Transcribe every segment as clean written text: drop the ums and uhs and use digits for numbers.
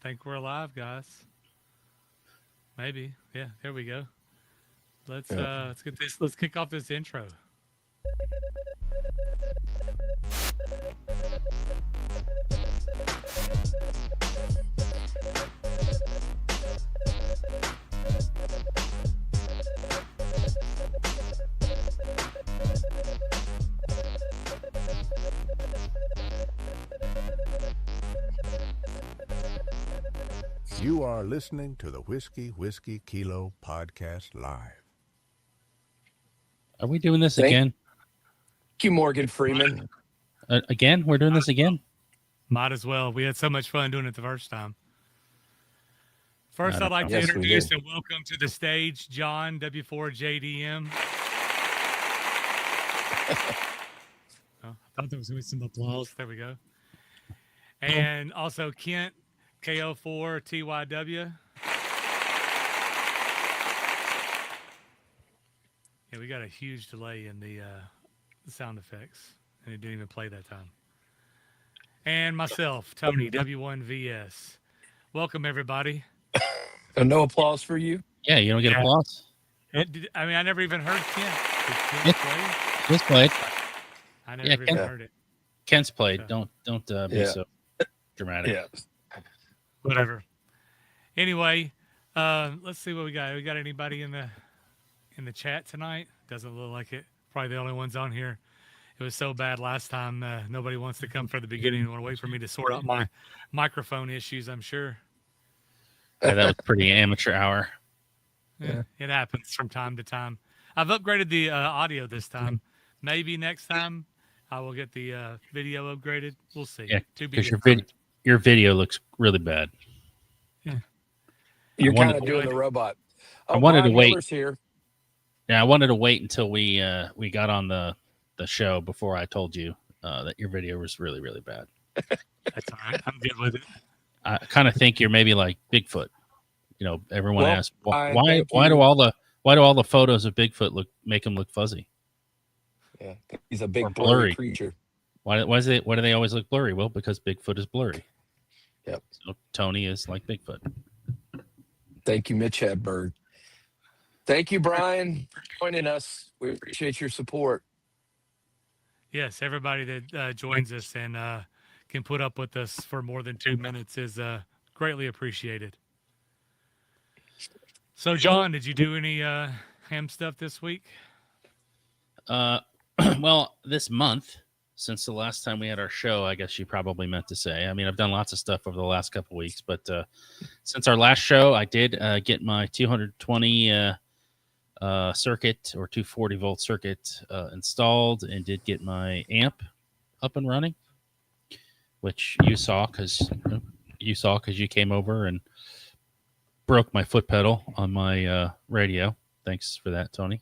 think we're alive, guys. Maybe. Yeah, there we go. Let's get this. Let's kick off this intro. You are listening to the Whiskey Kilo Podcast Live. Are we doing this again? Thank you, Morgan Freeman. Again? We're doing this again? Might as well. We had so much fun doing it the first time. First, I'd like to Yes, we introduce did. and welcome to the stage John W4JDM. Oh, I thought there was going to be some applause. There we go. And also Kent KO4TYW. Yeah, we got a huge delay in the sound effects, and it didn't even play that time. And myself, Tony W1VS. Welcome, everybody. No applause for you? Yeah, you don't get applause. I mean, I never even heard Kent. Did Kent play? Just played. I never even heard it. Kent's played. Don't be so dramatic. Yeah. Whatever. Anyway, let's see what we got. We got anybody in the chat tonight? Doesn't look like it. Probably the only ones on here. It was so bad last time. Nobody wants to come for the beginning. They want to wait for me to sort out my microphone issues, I'm sure. Yeah, that was pretty amateur hour. Yeah, it happens from time to time. I've upgraded the audio this time. Maybe next time I will get the video upgraded. We'll see. Yeah, To be because determined. your video looks really bad. Yeah. You're wanted kind of to doing the robot. I wanted to Brian wait. Miller's here. Yeah, I wanted to wait until we got on the show before I told you that your video was really, really bad. That's all right. I'm good with it. I kind of think you're maybe like Bigfoot. You know, everyone Well, asks I why thank do you. all the photos of Bigfoot make him look fuzzy? Yeah, he's a big Or blurry blurry. creature. Why do they always look blurry? Well, because Bigfoot is blurry. Yep. So Tony is like Bigfoot. Thank you, Mitch Hedberg. Thank you, Brian, for joining us. We appreciate your support. Yes, everybody that joins us and can put up with us for more than 2 minutes is greatly appreciated. So, John, did you do any ham stuff this week? Well, this month, since the last time we had our show, I guess you probably meant to say. I mean, I've done lots of stuff over the last couple of weeks, but since our last show, I did get my 220 circuit or 240 volt circuit installed, and did get my amp up and running, which you saw because you came over and broke my foot pedal on my radio. Thanks for that, Tony.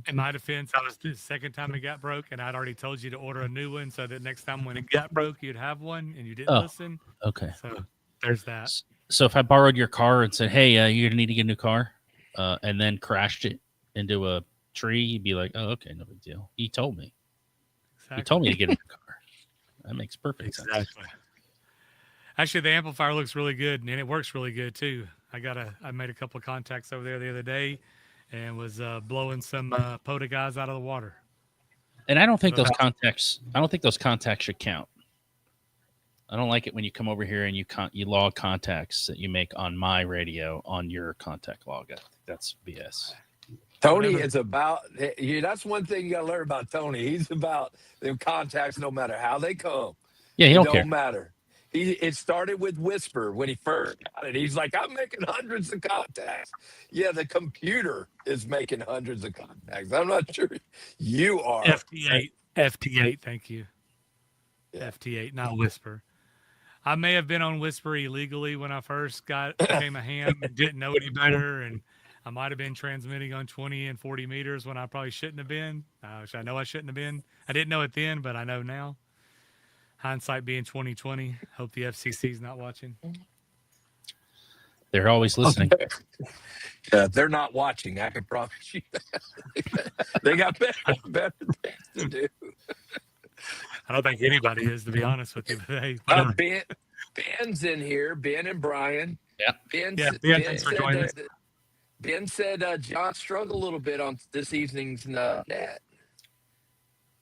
In my defense, I was the second time it got broke, and I'd already told you to order a new one so that next time when it got broke, you'd have one, and you didn't listen. Okay. So there's that. So if I borrowed your car and said, "Hey, you're gonna need to get a new car," and then crashed it into a tree, you'd be like, "Oh, okay, no big deal." He told me. Exactly. He told me to get a new car. That makes perfect sense. Exactly. Actually, the amplifier looks really good, and it works really good too. I made a couple of contacts over there the other day, and was blowing some POTA guys out of the water. And I don't think those contacts should count. I don't like it when you come over here and you log contacts that you make on my radio on your contact log. I think that's BS. Tony is about, that's one thing you got to learn about Tony. He's about them contacts no matter how they come. Yeah, he It don't don't care. matter. It started with Whisper when he first got it. He's like, I'm making hundreds of contacts. Yeah, the computer is making hundreds of contacts. I'm not sure you are. FT8, thank you. Yeah. FT8, not Whisper. I may have been on Whisper illegally when I first became a ham and didn't know any better, and I might have been transmitting on 20 and 40 meters when I probably shouldn't have been, which I know I shouldn't have been. I didn't know it then, but I know now. Hindsight being 2020. Hope the FCC's not watching. They're always listening. They're not watching. I can promise you that. They got better things to do. I don't think anybody is, to be honest with you. But hey, Ben's in here. Ben and Brian. Yeah. Yeah, thanks for joining us. Ben said John struggled a little bit on this evening's net.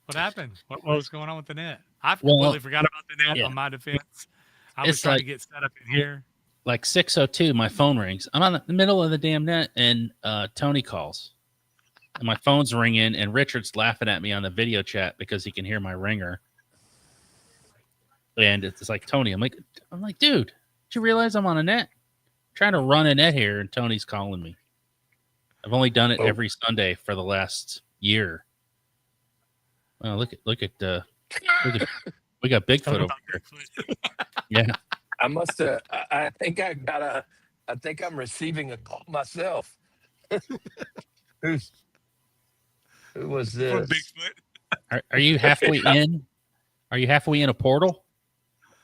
What happened? What was going on with the net? I Well, completely forgot about the net yeah. on my defense. I was It's trying like- to get set up in here. Like 6:02, my phone rings. I'm on the middle of the damn net, and Tony calls. And my phone's ringing, and Richard's laughing at me on the video chat because he can hear my ringer. And it's like, Tony, I'm like, dude, did you realize I'm on a net? I'm trying to run a net here, and Tony's calling me. I've only done it every Sunday for the last year. Well, look at we got Bigfoot over here. Yeah. I must have. I think I'm receiving a call myself. Who was From this? Bigfoot. Are you halfway in? Are you halfway in a portal?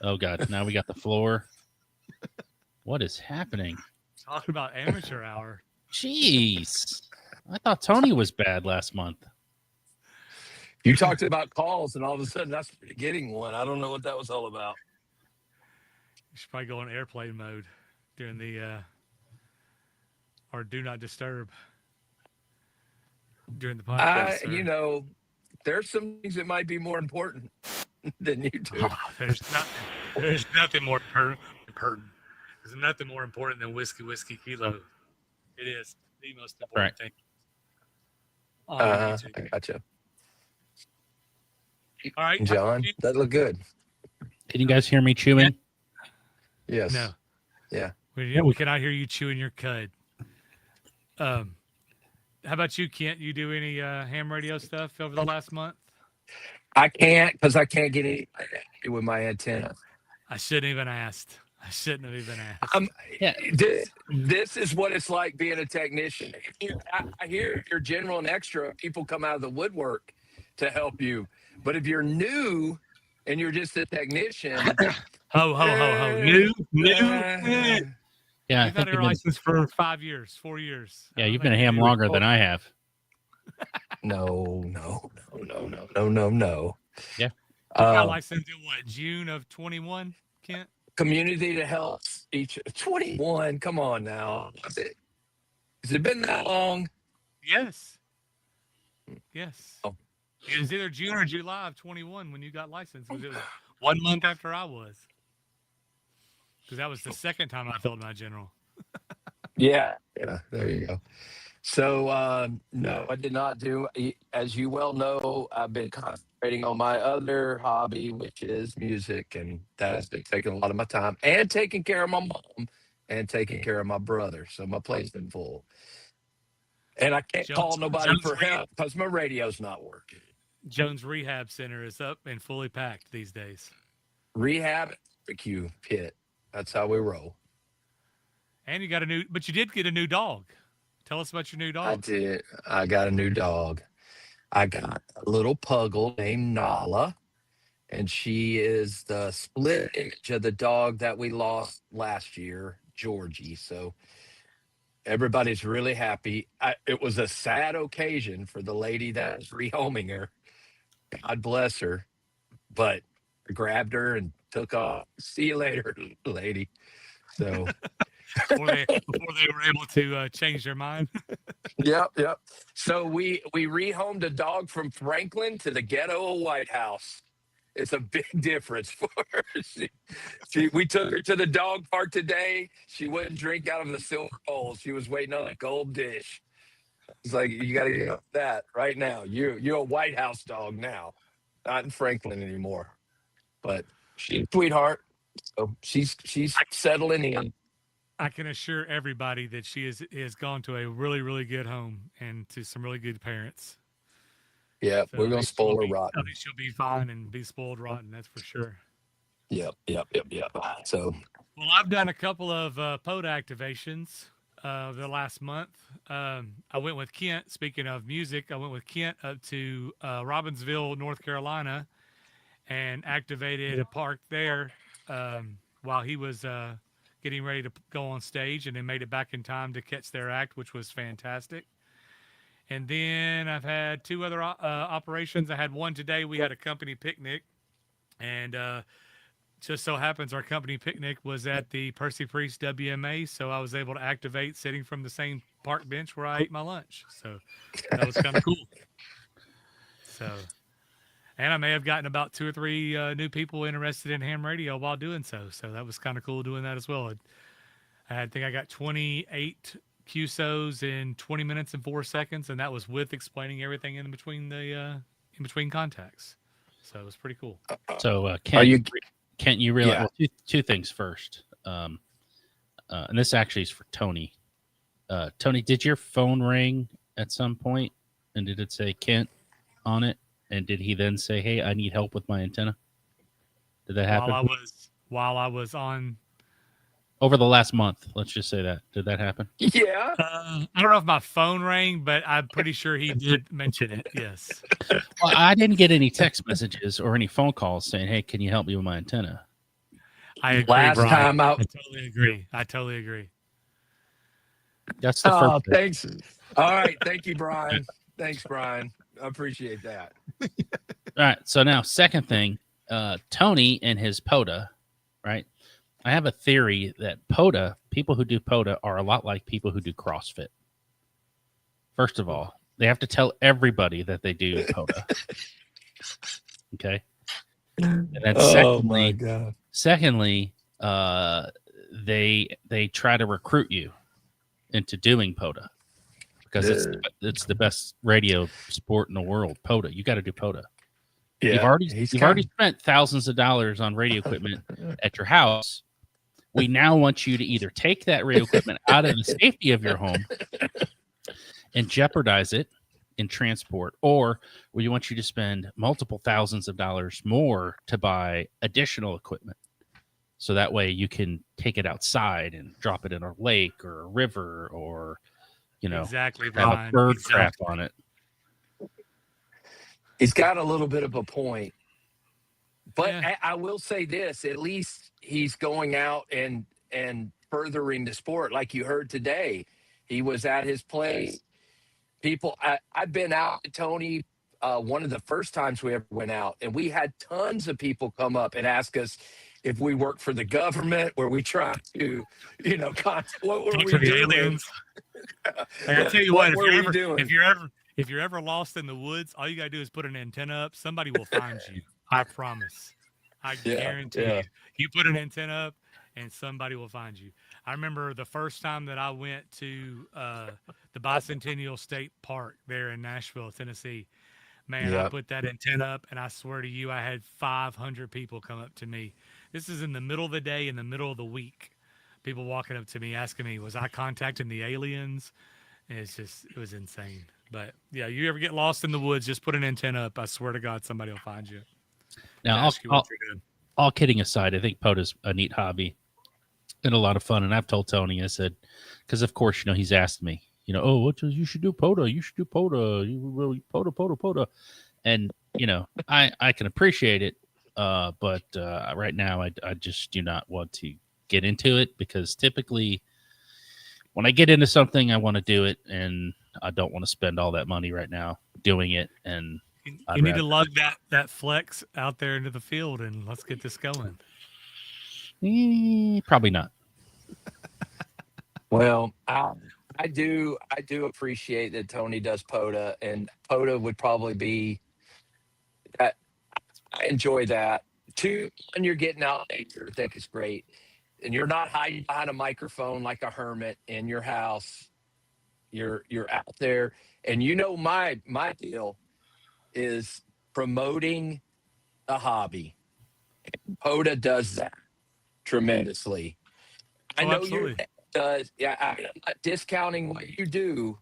Oh God! Now we got the floor. What is happening? Talking about amateur hour. Jeez, I thought Tony was bad last month. You talked about calls, and all of a sudden, that's getting one. I don't know what that was all about. You should probably go on airplane mode during the or do not disturb during the podcast. You know, there's some things that might be more important than you do. There's nothing more important. There's nothing more important than whiskey kilo. It is the most important thing. On YouTube. I gotcha. All right, John, that looked good. Can you guys hear me chewing? Yes. No. Yeah. We cannot hear you chewing your cud. How about you, Kent? You do any ham radio stuff over the last month? I can't because I can't get it with my antenna. I shouldn't have even asked. Yeah. This is what it's like being a technician. I hear you're general and extra. People come out of the woodwork to help you. But if you're new and you're just a technician, ho, new. Yeah, You've had your license for 5 years, 4 years. Yeah, you've been a ham longer than I have. No. Yeah. You got licensed in what, June of 21, Kent? Community to help each 21. Come on now. Has it been that long? Yes. Oh. It was either June or July of 21 when you got licensed. It was 1 month after I was. Because that was the second time I filled my general. Yeah, there you go. So, no, I did not do. As you well know, I've been concentrating on my other hobby, which is music, and that has been taking a lot of my time, and taking care of my mom, and taking care of my brother. So my plate's been full, and I can't call nobody for help because my radio's not working. Jones Rehab Center is up and fully packed these days. Rehab barbecue pit. That's how we roll. And you did get a new dog. Tell us about your new dog. I did. I got a new dog. I got a little puggle named Nala, and she is the split image of the dog that we lost last year, Georgie. So everybody's really happy. It was a sad occasion for the lady that was rehoming her. God bless her. But I grabbed her and took off. See you later, lady. So before they were able to change their mind. Yep. So we rehomed a dog from Franklin to the ghetto of White House. It's a big difference for her. We took her to the dog park today. She wouldn't drink out of the silver bowl. She was waiting on a gold dish. It's like, you got to get up that right now. You're a White House dog now, not in Franklin anymore. But she's a sweetheart. So she's settling in. I can assure everybody that she has gone to a really, really good home and to some really good parents. Yeah, So we're going to spoil her rotten. I think she'll be fine and be spoiled rotten, that's for sure. Yep. So, well, I've done a couple of pod activations the last month. I went with Kent. Speaking of music, I went with Kent up to Robbinsville, North Carolina, and activated a park there while he was getting ready to go on stage, and then made it back in time to catch their act, which was fantastic. And then I've had two other operations. I had one today. We had a company picnic, and just so happens our company picnic was at the Percy Priest WMA, so I was able to activate sitting from the same park bench where I ate my lunch. So that was kind of cool. So, and I may have gotten about 2 or 3 new people interested in ham radio while doing so. So that was kind of cool doing that as well. I think I got 28 QSOs in 20 minutes and 4 seconds, and that was with explaining everything in between in between contacts. So it was pretty cool. So Are you? Kent, you realize Yeah. well, two things first. And this actually is for Tony. Tony, did your phone ring at some point, and did it say Kent on it? And did he then say, "Hey, I need help with my antenna"? Did that happen While I was on. over the last month? Let's just say that. Did that happen? Yeah. I don't know if my phone rang, but I'm pretty sure he did mention it. Yes. Well, I didn't get any text messages or any phone calls saying, "Hey, can you help me with my antenna?" I agree, Last Brian. time I totally agree. That's the Oh, first thing. thanks. All right. Thank you, Brian. Thanks, Brian. I appreciate that. All right. So now, second thing, Tony and his POTA, right? I have a theory that POTA, people who do POTA, are a lot like people who do CrossFit. First of all, they have to tell everybody that they do POTA. Okay. And then secondly, they try to recruit you into doing POTA because it's the best radio sport in the world. POTA, you got to do POTA. Yeah, you've already spent thousands of dollars on radio equipment at your house. We now want you to either take that radio equipment out of the safety of your home and jeopardize it in transport, or we want you to spend multiple thousands of dollars more to buy additional equipment. So that way you can take it outside and drop it in a lake or a river or, Exactly, have Brian. a bird Exactly. crap on it. He's got a little bit of a point. But Yeah. I will say this, at least he's going out and furthering the sport. Like you heard today, he was at his place. I've been out to Tony one of the first times we ever went out, and we had tons of people come up and ask us if we work for the government, were we trying to, what were Talk we to the doing? aliens. Hey, I tell you what, were we doing? if you're ever lost in the woods, all you gotta do is put an antenna up. Somebody will find you. I promise. I guarantee you. You put an antenna up, and somebody will find you. I remember the first time that I went to the Bicentennial State Park there in Nashville, Tennessee. Man, I put that antenna up, and I swear to you, I had 500 people come up to me. This is in the middle of the day, in the middle of the week. People walking up to me, asking me, was I contacting the aliens? And it was insane. But yeah, you ever get lost in the woods, just put an antenna up. I swear to God, somebody will find you. Now, Ask you what you're doing. all kidding aside, I think POTA's a neat hobby and a lot of fun. And I've told Tony, I said, because of course, he's asked me, you should do POTA. You should do POTA. You really POTA. And, I can appreciate it. But right now, I just do not want to get into it because typically when I get into something, I want to do it. And I don't want to spend all that money right now doing it. And you need to lug that flex out there into the field and let's get this going. Probably not. Well, I do appreciate that Tony does POTA, and POTA would probably be that. I enjoy that too. When you're getting out in nature, I think it's great, and you're not hiding behind a microphone like a hermit in your house. You're out there, and my deal is promoting a hobby. POTA does that tremendously. I know absolutely. you does. Yeah, I'm not discounting what you do,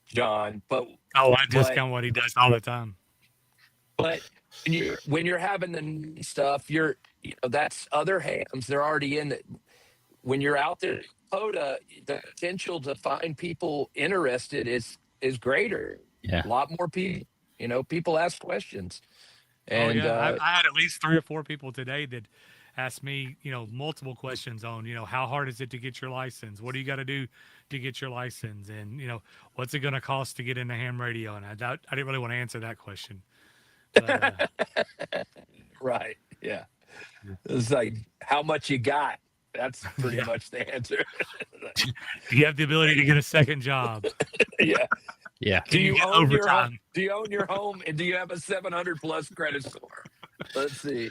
John, but I discount what he does all the time. But when you're having the stuff, that's other hams. They're already in it. When you're out there, POTA, the potential to find people interested is greater. Yeah, A lot more people. People ask questions. And I had at least 3 or 4 people today that asked me, multiple questions on, how hard is it to get your license? What do you got to do to get your license? And, what's it going to cost to get into ham radio? And I didn't really want to answer that question. But, right. Yeah. It's like, how much you got? That's pretty Yeah. much the answer. Do you have the ability to get a second job? Yeah. Yeah. Can you get overtime? Do you own your home, and do you have a 700 plus credit score? Let's see.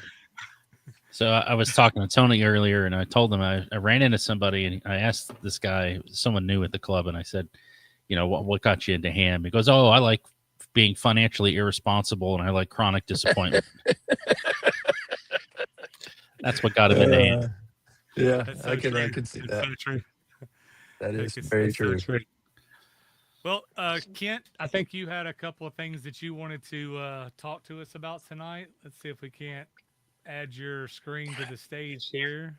So I was talking to Tony earlier, and I told him I ran into somebody, and I asked this guy, someone new at the club, and I said, what got you into ham? He goes, "Oh, I like being financially irresponsible, and I like chronic disappointment." That's what got him into ham. Yeah, That's so I true. can see That's that. so true. That is That's very so true. Well, Kent, I think you had a couple of things that you wanted to talk to us about tonight. Let's see if we can't add your screen to the stage here.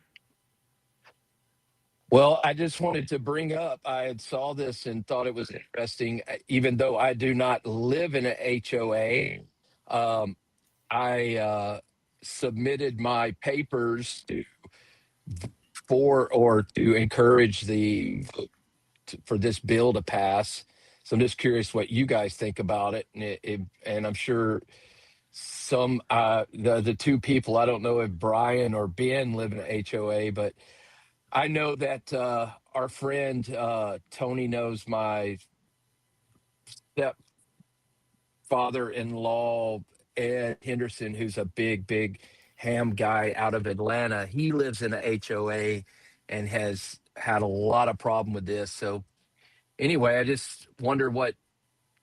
Well, I just wanted to bring up, I had saw this and thought it was interesting. Even though I do not live in an HOA, I submitted my papers to encourage for this bill to pass. So I'm just curious what you guys think about it, and I'm sure some the two people, I don't know if Brian or Ben live in an HOA, but I know that our friend Tony knows my stepfather-in-law, Ed Henderson, who's a big ham guy out of Atlanta. He lives in a HOA and has had a lot of problem with this. So anyway, I just wonder what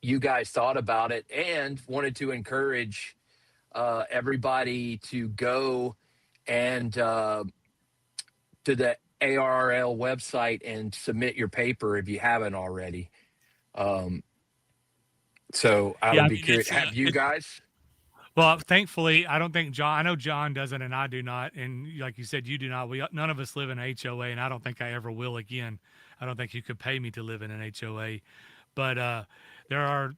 you guys thought about it, and wanted to encourage everybody to go and to the ARRL website and submit your paper if you haven't already. So I Yeah, would I be mean, curious. Have you guys? well, thankfully, I don't think John. I know John doesn't, and I do not. And like you said, you do not. None of us live in HOA, and I don't think I ever will again. I don't think you could pay me to live in an HOA. But there are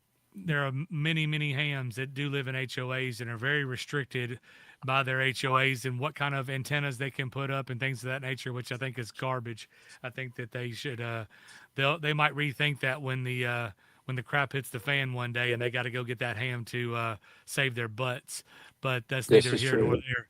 many hams that do live in HOAs and are very restricted by their HOAs and what kind of antennas they can put up and things of that nature, which I think is garbage. I think that they should they might rethink that when the crap hits the fan one day and they got to go get that ham to save their butts. But that's This neither is here nor true. there.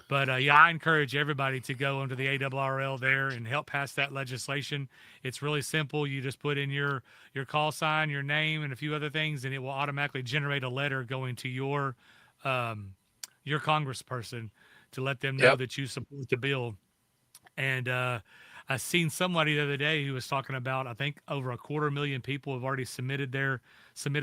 But yeah, I encourage everybody to go onto the ARRL there and help pass that legislation. It's really simple. You just put in your call sign, your name, and a few other things, and it will automatically generate a letter going to your congressperson to let them know Yep. that you support the bill. And I seen somebody the other day who was talking about, I think over 250,000 people have already submitted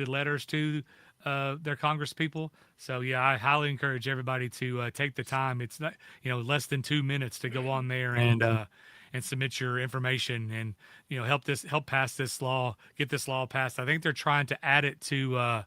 letters to their Congress people. So yeah, I highly encourage everybody to take the time. It's not, less than 2 minutes to go on there and submit your information and, help pass this law, get this law passed. I think they're trying to add it to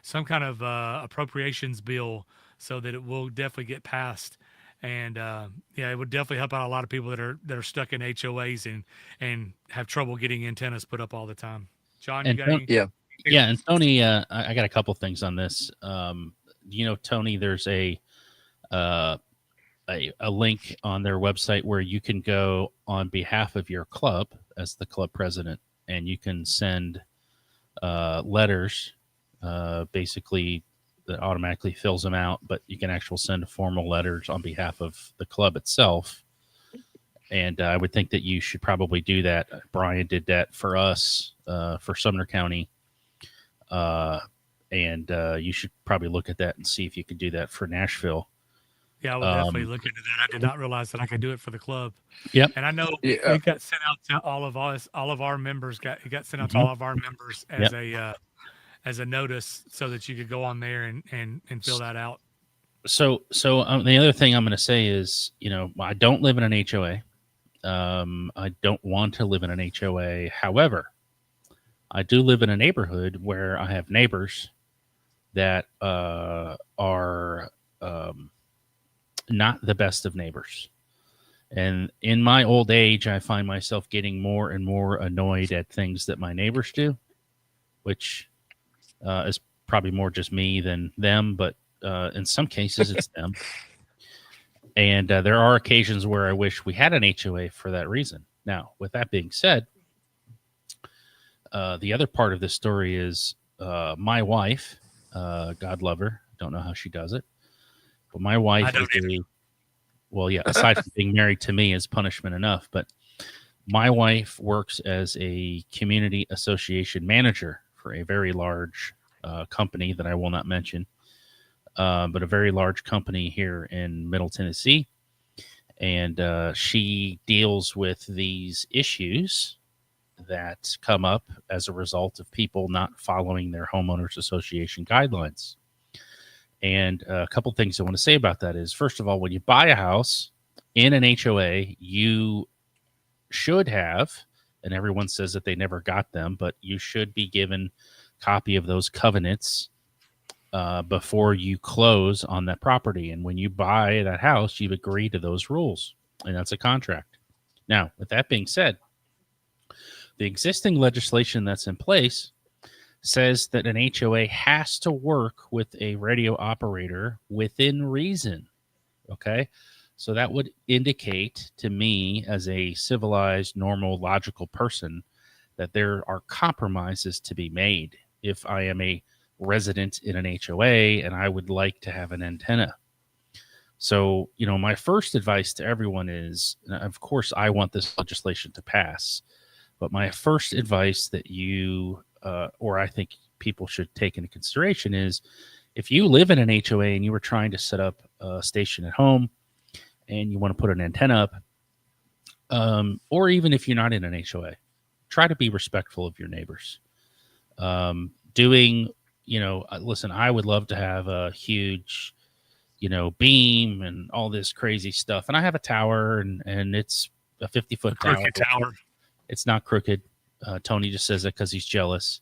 some kind of appropriations bill so that it will definitely get passed. And yeah, it would definitely help out a lot of people that are stuck in HOAs and have trouble getting antennas put up all the time. John, you And got any? Yeah. Yeah, and Tony, I got a couple things on this. Tony, there's a link on their website where you can go on behalf of your club as the club president, and you can send letters, basically that automatically fills them out, but you can actually send formal letters on behalf of the club itself. And I would think that you should probably do that. Brian did that for us, for Sumner County. And you should probably look at that and see if you can do that for Nashville. Yeah, I will definitely look into that. I did not realize that I could do it for the club. Yep. And I know Yeah. it got sent out to all of us, all of our members. It got sent out to all of our members as a notice, so that you could go on there and fill that out. So the other thing I'm going to say is, I don't live in an HOA. I don't want to live in an HOA. However, I do live in a neighborhood where I have neighbors that are not the best of neighbors. And in my old age, I find myself getting more and more annoyed at things that my neighbors do, which is probably more just me than them, but in some cases it's them. And there are occasions where I wish we had an HOA for that reason. Now, with that being said, the other part of this story is my wife, God love her, don't know how she does it, but my wife well, yeah, aside from being married to me is punishment enough, but my wife works as a community association manager for a very large company that I will not mention, but a very large company here in Middle Tennessee. And she deals with these issues that come up as a result of people not following their homeowners association guidelines. And a couple things I want to say about that is, first of all, when you buy a house in an HOA, you should have, and everyone says that they never got them, but you should be given a copy of those covenants before you close on that property. And when you buy that house, you've agreed to those rules, and that's a contract. Now, with that being said, the existing legislation that's in place says that an HOA has to work with a radio operator within reason. Okay. So that would indicate to me, as a civilized, normal, logical person, that there are compromises to be made if I am a resident in an HOA and I would like to have an antenna. So, my first advice to everyone is, of course, I want this legislation to pass, but my first advice that or I think people should take into consideration is, if you live in an HOA and you were trying to set up a station at home and you want to put an antenna up, or even if you're not in an HOA, try to be respectful of your neighbors. Listen, I would love to have a huge, beam and all this crazy stuff. And I have a tower and it's a 50-foot tower. It's not crooked. Tony just says it because he's jealous.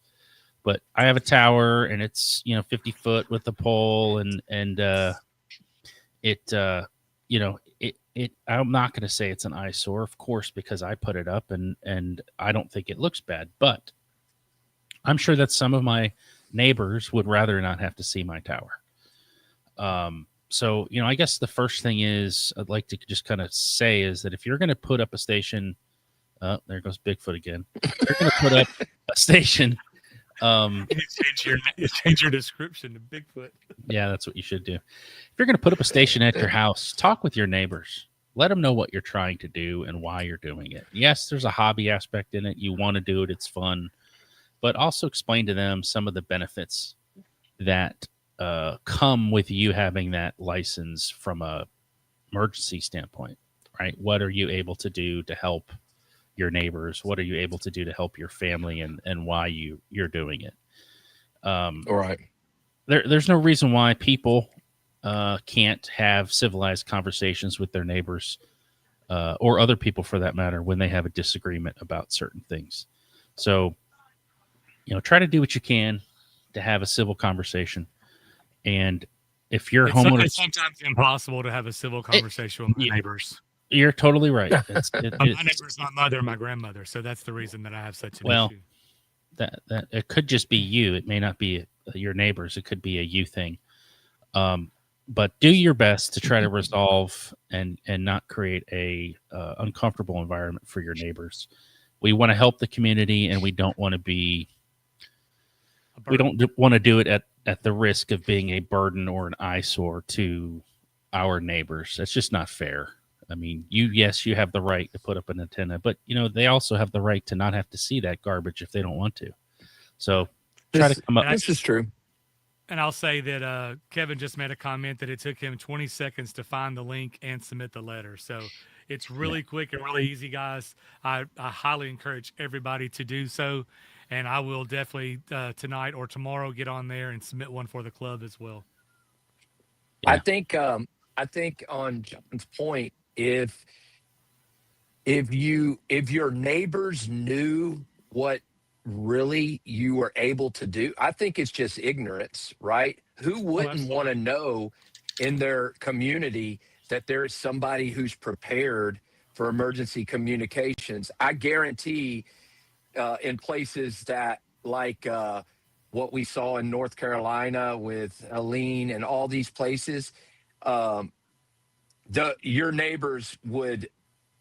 But I have a tower and it's 50 foot with a pole and I'm not going to say it's an eyesore, of course, because I put it up and I don't think it looks bad. But I'm sure that some of my neighbors would rather not have to see my tower. So I guess the first thing is I'd like to just kind of say is that if you're going to put up a station. Oh, there goes Bigfoot again. You're going to put up a station. You change your description to Bigfoot. Yeah, that's what you should do. If you're going to put up a station at your house, talk with your neighbors. Let them know what you're trying to do and why you're doing it. Yes, there's a hobby aspect in it. You want to do it. It's fun. But also explain to them some of the benefits that come with you having that license from a emergency standpoint, right? What are you able to do to help your neighbors? What are you able to do to help your family, and why you're doing it? All right. There's no reason why people can't have civilized conversations with their neighbors or other people for that matter when they have a disagreement about certain things. So, try to do what you can to have a civil conversation. And if your homeowner, it's sometimes impossible to have a civil conversation with my neighbors. You're totally right. My neighbor's my mother, my grandmother, so that's the reason that I have such an issue. That it could just be you. It may not be your neighbors. It could be a you thing. But do your best to try to resolve and not create a uncomfortable environment for your neighbors. We want to help the community, and we don't want to do it at the risk of being a burden or an eyesore to our neighbors. That's just not fair. I mean, you have the right to put up an antenna, but they also have the right to not have to see that garbage if they don't want to. So try to come up. This is true. And I'll say that Kevin just made a comment that it took him 20 seconds to find the link and submit the letter. So it's really quick and really easy, guys. I highly encourage everybody to do so. And I will definitely tonight or tomorrow get on there and submit one for the club as well. Yeah. I think on John's point, if your neighbors knew what really you were able to do, I think it's just ignorance, right? Who wouldn't want to know in their community that there is somebody who's prepared for emergency communications? I guarantee in places that like what we saw in North Carolina with Aline and all these places, your neighbors would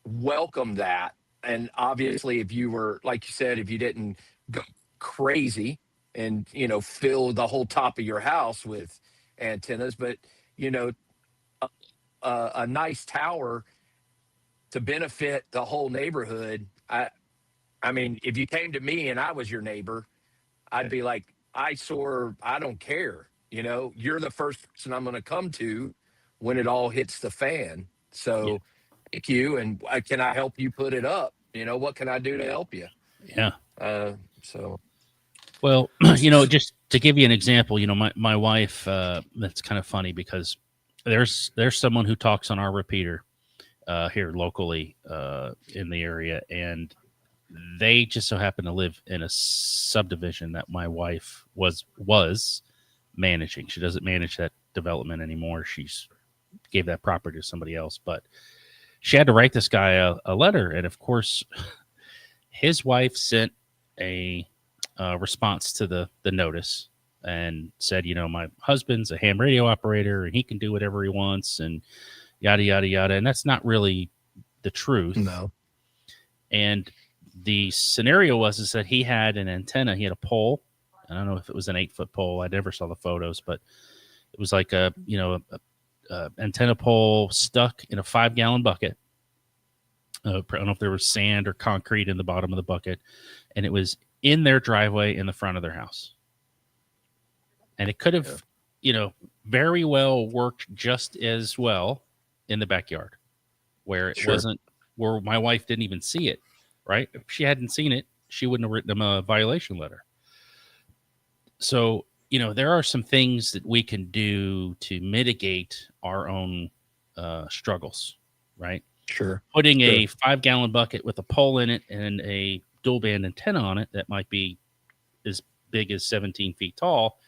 welcome that. And obviously, if you were, like you said, if you didn't go crazy and, fill the whole top of your house with antennas, but, a nice tower to benefit the whole neighborhood, I mean, if you came to me and I was your neighbor, I'd be like, eyesore, I don't care. You know, you're the first person I'm going to come to when it all hits the fan. Yeah. So thank you. And can I help you put it up? You know, what can I do to help you? Yeah. So. Well, just to give you an example, my wife, that's kind of funny because there's someone who talks on our repeater here locally in the area, and they just so happen to live in a subdivision that my wife was managing. She doesn't manage that development anymore. She's gave that property to somebody else, but she had to write this guy a letter, and of course, his wife sent a response to the notice and said, my husband's a ham radio operator and he can do whatever he wants and yada yada yada, and that's not really the truth. No. And the scenario was that he had an antenna. He had a pole. I don't know if it was an 8-foot pole. I never saw the photos, but it was like a antenna pole stuck in a 5-gallon bucket. I don't know if there was sand or concrete in the bottom of the bucket, and it was in their driveway in the front of their house. And it could have, very well worked just as well in the backyard where it wasn't, where my wife didn't even see it, right? If she hadn't seen it, she wouldn't have written him a violation letter. So, there are some things that we can do to mitigate our own struggles, right? Sure. Putting a 5-gallon bucket with a pole in it and a dual band antenna on it that might be as big as 17 feet tall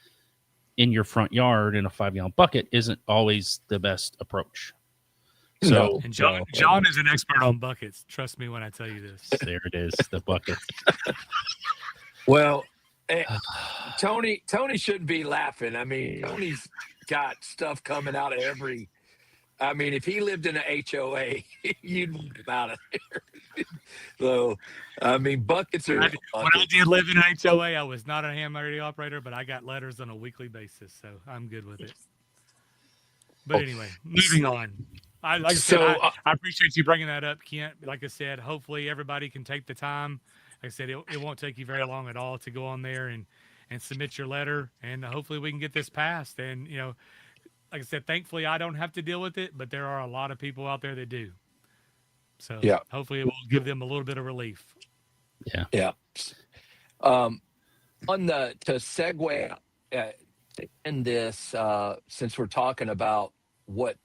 in your front yard in a 5-gallon bucket isn't always the best approach. So, and John is an expert on buckets. Trust me when I tell you this. There it is, the bucket. Well, Tony shouldn't be laughing. I mean, Tony's got stuff coming out of every. I mean, if he lived in an HOA, you'd want him out of there. So, I mean, buckets are. When I did live in an HOA, I was not a ham radio operator, but I got letters on a weekly basis, so I'm good with it. But anyway, moving on. I appreciate you bringing that up, Kent. Like I said, hopefully everybody can take the time. Like I said, it won't take you very long at all to go on there and submit your letter, and hopefully we can get this passed. And like I said, thankfully I don't have to deal with it, but there are a lot of people out there that do. So hopefully it will give them a little bit of relief. Yeah. Yeah. To segue in this, since we're talking about what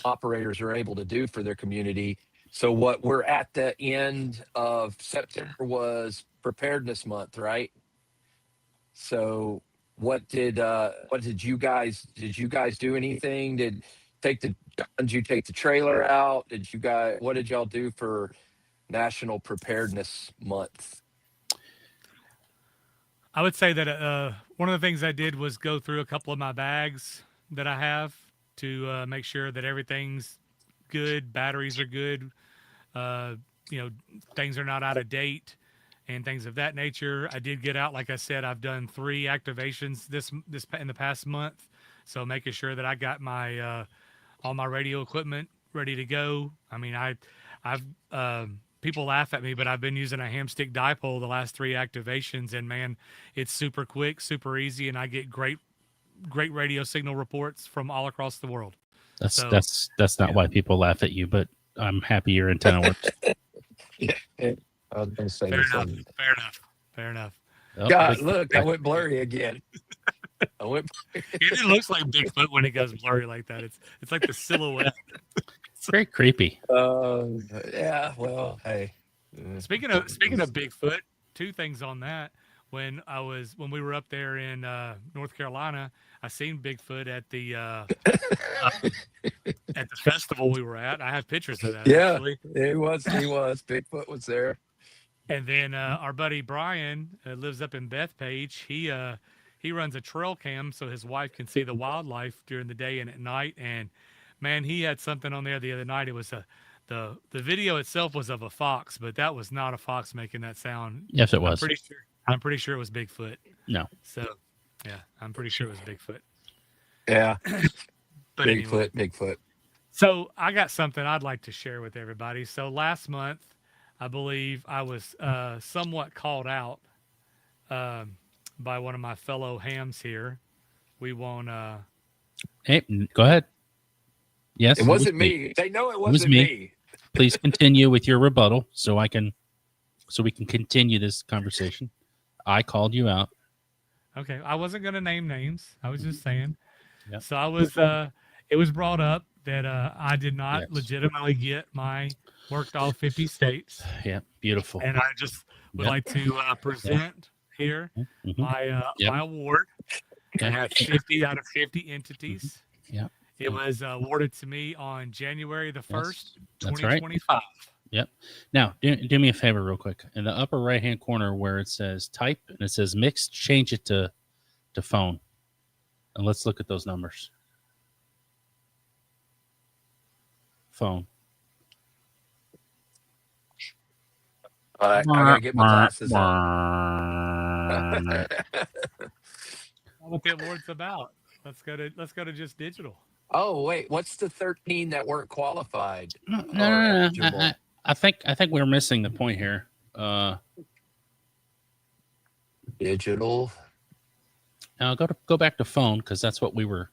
operators are able to do for their community. So what we're at the end of September was Preparedness Month, right? So what did you guys do anything? Did you take the trailer out? What did y'all do for National Preparedness Month? I would say that one of the things I did was go through a couple of my bags that I have to make sure that everything's good, batteries are good, things are not out of date, and things of that nature. I did get out, like I said, I've done 3 activations this in the past month, so making sure that I got my all my radio equipment ready to go. I mean, I've people laugh at me, but I've been using a hamstick dipole the last 3 activations, and man, it's super quick, super easy, and I get great radio signal reports from all across the world. That's not why people laugh at you, but I'm happy your antenna works. Yeah, I was going to say fair enough. Oh, God, look, I went blurry again. It looks like Bigfoot when it goes blurry like that. It's like the silhouette. It's very creepy. Yeah. Well, hey. Speaking of Bigfoot, 2 things on that. When we were up there in North Carolina, I seen Bigfoot at the festival we were at. I have pictures of that. Yeah, actually. he was. Bigfoot was there. And then our buddy Brian lives up in Bethpage. He runs a trail cam so his wife can see the wildlife during the day and at night. And man, he had something on there the other night. It was the video itself was of a fox, but that was not a fox making that sound. Yes, it was. I'm pretty sure it was Bigfoot. No. So, yeah, I'm pretty sure it was Bigfoot. Yeah. But Bigfoot. So I got something I'd like to share with everybody. So last month, I believe I was somewhat called out by one of my fellow hams here. We won. Hey, go ahead. Yes, It wasn't me. They know it It was wasn't me. me. Please continue with your rebuttal so we can continue this conversation. I called you out. Okay, I wasn't going to name names. I was just saying. Yep. So I was. It was brought up that I did not Yes. legitimately get my worked all 50 states, Yeah, beautiful. and I just would Yep. like to present here Mhm. my Yep. my award. I Okay. have 50 out of 50 entities. Yep. It was awarded to me on January the 1st, That's right. 2025. Yep. Now, do me a favor real quick. In the upper right-hand corner where it says type and it says mixed, change it to phone. And let's look at those numbers. Phone. All right, I gotta get my glasses on. What the award's about? Let's go to just digital. Oh wait, what's the 13 that weren't qualified? No. eligible? I think we're missing the point here. Digital. Now go back to phone because that's what we were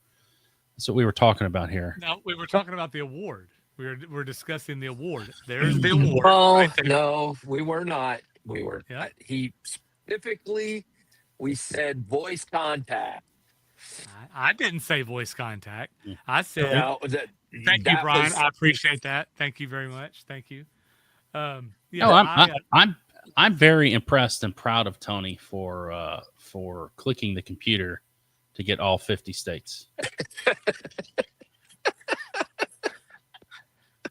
talking about here. No, we were talking about the award. We're discussing the award. There's the award. Oh right there. no, we were not. We were. Yeah. He specifically, we said voice contact. I didn't say voice contact. I said, No, thank you, that Brian. was- I appreciate that. Thank you very much. Thank you. Yeah, No, I'm very impressed and proud of Tony for clicking the computer to get all 50 states.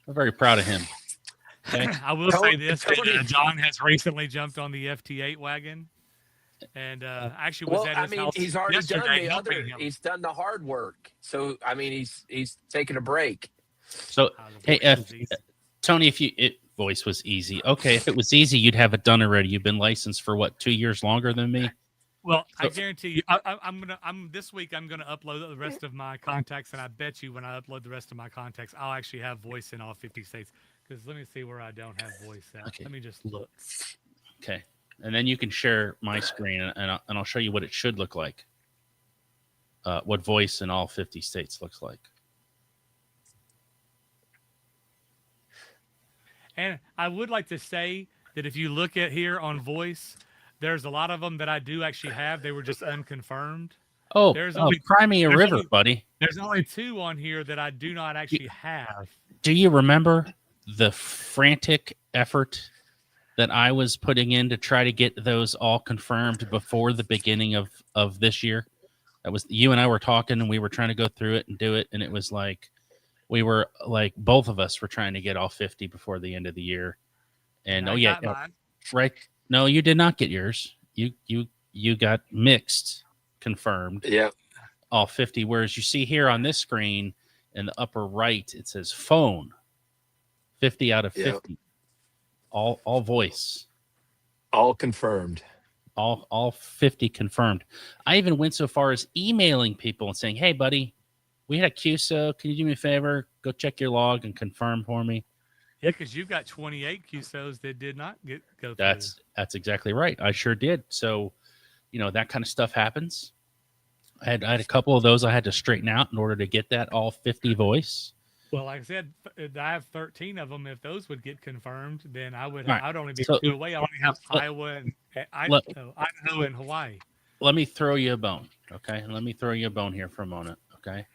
I'm very proud of him. Okay? I will say Tony- this: Tony- that, John has recently jumped on the FT8 wagon, and actually was Well, at I his mean, house he's already done yesterday the helping other. him. He's done the hard work. So I mean, he's taking a break. So, The hey, voice was easy. Tony, voice was easy. Okay, if it was easy, you'd have it done already. You've been licensed for what, 2 years longer than me? Well, I guarantee you, I'm this week. I'm gonna upload the rest of my contacts, and I bet you when I upload the rest of my contacts, I'll actually have voice in all 50 states. Because let me see where I don't have voice at. Okay. Let me just look. Okay, and then you can share my screen, and I'll show you what it should look like. What voice in all 50 states looks like. And I would like to say that if you look at here on voice, there's a lot of them that I do actually have. They were just unconfirmed. Oh, There's only- cry me a there's river, only- buddy. There's only 2 on here that I do not actually have. Do you remember the frantic effort that I was putting in to try to get those all confirmed before the beginning of this year? That was, you and I were talking, and we were trying to go through it and do it, and it was like we were like, both of us were trying to get all 50 before the end of the year. And I got mine. right. No, you did not get yours. You got mixed confirmed. Yeah. All 50. Whereas you see here on this screen in the upper right, it says phone. 50 out of 50. All voice. All confirmed. All 50 confirmed. I even went so far as emailing people and saying, "Hey, buddy, we had a QSO. Can you do me a favor? Go check your log and confirm for me." Yeah, because you've got 28 QSOs that did not go through. That's exactly right. I sure did. So, that kind of stuff happens. I had a couple of those I had to straighten out in order to get that all 50 voice. Well, like I said, I have 13 of them. If those would get confirmed, then I would. All right. I'd only be So- 2 away. I only have Iowa and Idaho and Hawaii. Let me throw you a bone, okay? Let me throw you a bone here for a moment, okay?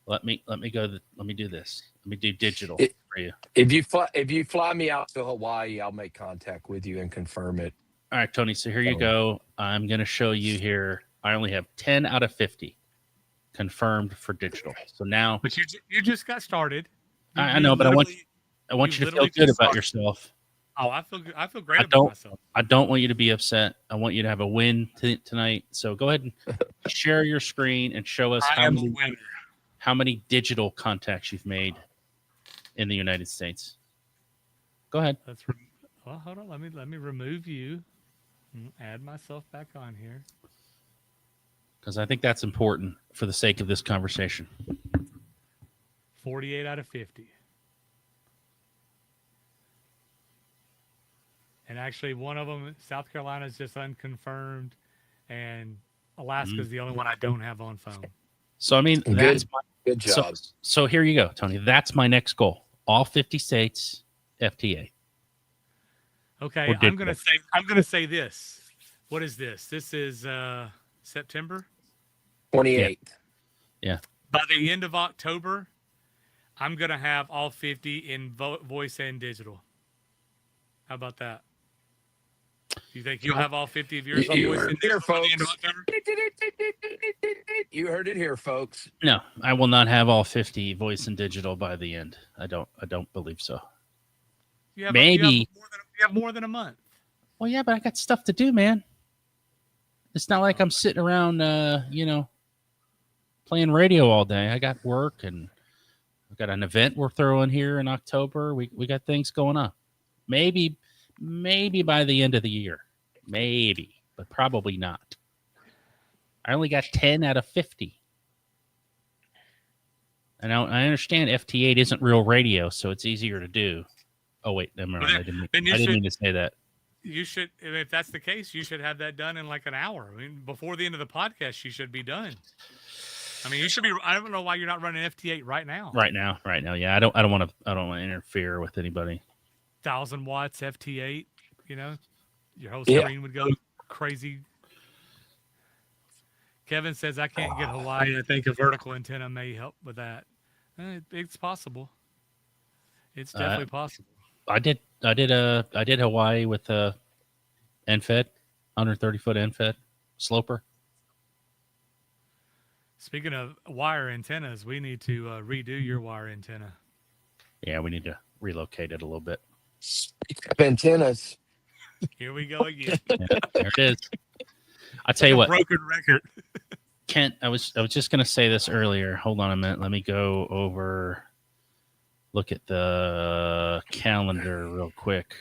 Let me do this. Let me do digital for you. If you fly me out to Hawaii, I'll make contact with you and confirm it. All right, Tony. So here you go. I'm going to show you here. I only have 10 out of 50 confirmed for digital. So now But you just got started. I know, but I want literally- you to feel literally good just about started. yourself. Oh, I feel great I about don't- myself. I don't want you to be upset. I want you to have a win tonight. So go ahead and share your screen and show us I am a winner. how many digital contacts you've made in the United States. Go ahead. Well, hold on. Let me remove you. And add myself back on here. Because I think that's important for the sake of this conversation. 48 out of 50. And actually, one of them, South Carolina, is just unconfirmed, and Alaska is the only one I don't have on phone. So I mean, that's good job. So here you go, Tony. That's my next goal. All 50 states FTA. Okay, I'm gonna say this. What is this? This is September 28th. Yeah. By the end of October, I'm gonna have all 50 in voice and digital. How about that? Do you think you'll have all 50 of yours on voice and digital by the end of October? You heard it here, folks. No, I will not have all 50 voice and digital by the end. I don't believe so. Maybe you have more than a month. Well, yeah, but I got stuff to do, man. It's not like I'm sitting around, playing radio all day. I got work, and I've got an event we're throwing here in October. We got things going on. Maybe by the end of the year. Maybe, but probably not. I only got 10 out of 50. And I understand FT8 isn't real radio, so it's easier to do. Oh, wait, never mind. I didn't mean to say that. You should, if that's the case, you should have that done in like an hour. I mean, before the end of the podcast, you should be done. I mean, you should be. I don't know why you're not running FT8 right now. Right now. Yeah, I don't want to interfere with anybody. 1,000 watts FT8. Your whole screen would go crazy. Kevin says I can't get Hawaii. I think a vertical antenna may help with that. It's possible. It's definitely possible. I did Hawaii with a NFED, 130-foot NFED sloper. Speaking of wire antennas, we need to redo your wire antenna. Yeah, we need to relocate it a little bit. Speaking of antennas, here we go again. Yeah, there it is. I tell you what, broken record. Kent, I was just going to say this earlier. Hold on a minute. Let me go over. Look at the calendar real quick.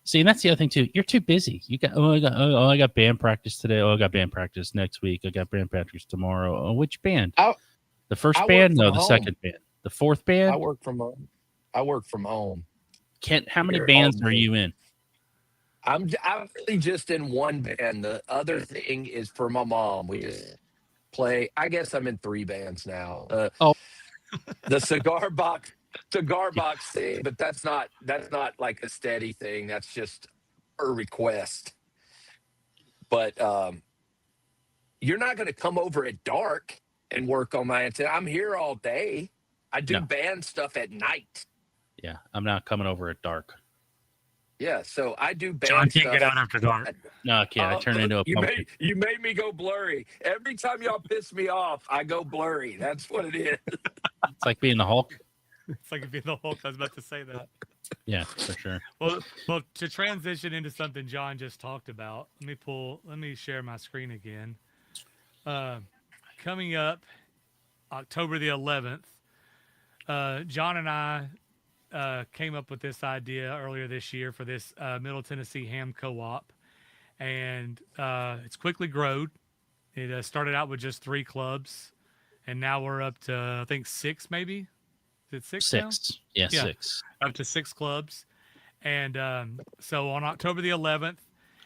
See, and that's the other thing too. You're too busy. I got band practice today. I got band practice next week. I got band practice tomorrow. Which band? The first band? No, the second band. The fourth band? I work from home. Kent, how many bands are you in? I'm really just in one band. The other thing is for my mom. We just play. I guess I'm in 3 bands now. The cigar box thing, but that's not like a steady thing. That's just her request. But you're not going to come over at dark and work on my antenna. I'm here all day. I do band stuff at night. Yeah, I'm not coming over at dark. Yeah, so I do band John stuff. can't get out after dark. No, I can't. I turn into a pumpkin. You made me go blurry. Every time y'all piss me off, I go blurry. That's what it is. It's like being the Hulk. It's like being the Hulk. I was about to say that. Yeah, for sure. Well, to transition into something John just talked about, let me share my screen again. Coming up October the 11th, John and I came up with this idea earlier this year for this Middle Tennessee ham co-op, and it's quickly grown. It started out with just 3 clubs, and now we're up to, I think, 6 maybe. Is it 6 now? 6. Yeah, 6. Up to 6 clubs. And so on October the 11th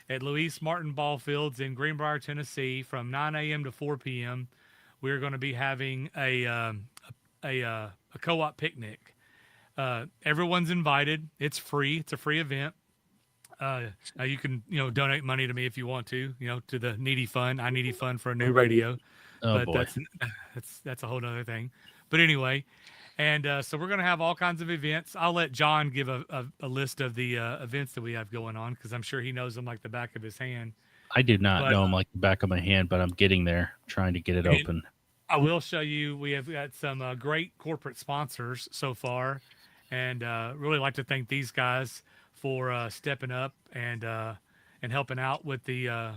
at Louise Martin Ball Fields in Greenbrier, Tennessee, from 9 a.m. to 4 p.m., we're going to be having a co-op picnic. Everyone's invited. It's free. It's a free event. You can, donate money to me if you want to, to the Needy Fund. I Needy Fund for a new radio. Oh, but boy. That's a whole other thing. But anyway, and so we're going to have all kinds of events. I'll let John give a list of the events that we have going on, because I'm sure he knows them like the back of his hand. I do not know them like the back of my hand, but I'm getting there, trying to get it open. I will show you. We have got some great corporate sponsors so far, and really like to thank these guys for stepping up and helping out with the